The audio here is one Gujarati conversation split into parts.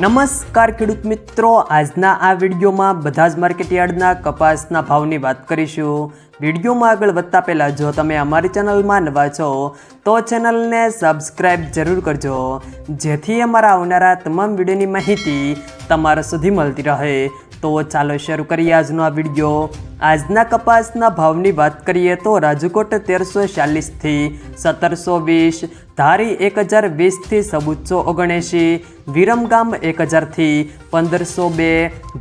નમસ્કાર ખેડૂત મિત્રો, આજના આ વિડીયોમાં બધા જ માર્કેટયાર્ડના કપાસના ભાવની વાત કરીશું। વિડીયોમાં આગળ વધતા પહેલાં જો તમે અમારી ચેનલમાં નવા છો તો ચેનલને સબસ્ક્રાઈબ જરૂર કરજો, જેથી અમારા આવનારા તમામ વિડીયોની માહિતી તમારા સુધી મળતી રહે। તો ચાલો શરૂ કરીએ આજનો આ વિડીયો। આજના કપાસના ભાવની વાત કરીએ તો રાજકોટ 1340 થી 1720, ધારી 1020 થી 1479, વિરમગામ 1000 થી 1502,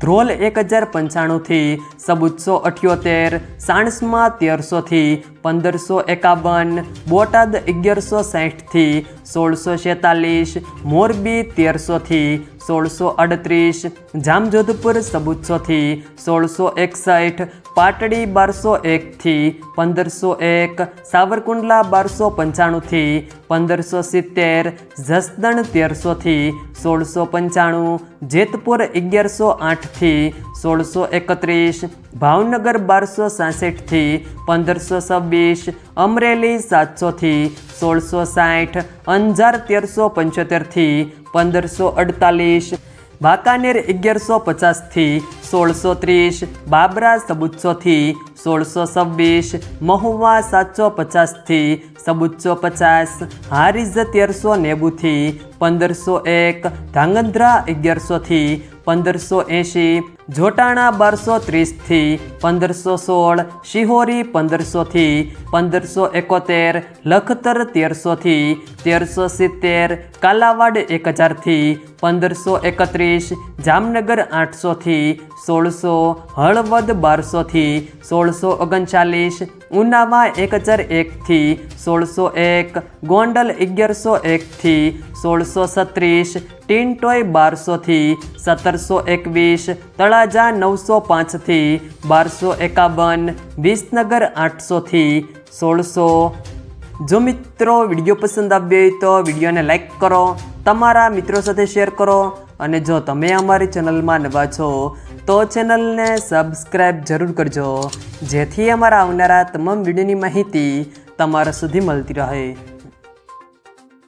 ધ્રોલ 1095 થી 1478, સાણસમાં 1300 થી 1551, બોટાદ 1160 થી 1646, મોરબી 1300 થી 1638, જામજોધપુર 1400 થી 1661, પાટડી 1201 થી 1501, સાવરકુંડલા 1295 થી 1570, જસદણ 1300 થી 1695, જેતપુર 1108 થી 1631, ભાવનગર 1266 થી 1526, અમરેલી 700 થી 1660, અંજાર 1375 થી 1548, વાંકાનેર 1150 થી 1630, બાબરા 1400 થી 1626, મહુવા 750 થી 1450, હારીજ 1390 થી 1501, ધાંગધ્રા 1100 થી 1580, જોટાણા 1230 થી 1516, શિહોરી 1500 થી 1571, લખતર 1300 થી 1370, કાલાવાડ 1000 થી 1531, જામનગર 800 થી 1600, હળવદ 1200 થી 1639, ઉનાવા 1001 થી 1601, ગોંડલ 1101 થી 1636, ટીનટોય 1200 થી 1721, તળાજા 905 થી 1251, વિસનગર 800 થી 1600। જો મિત્રો વિડીયો પસંદ આવ્યો હોય તો વિડીયોને લાઈક કરો, તમારા મિત્રો સાથે શેર કરો, અને જો તમે અમારી ચેનલમાં નવા છો તો ચેનલને સબસ્ક્રાઈબ જરૂર કરજો, જેથી અમારા આવનારા તમામ વિડીયોની માહિતી તમારા સુધી મળતી રહે।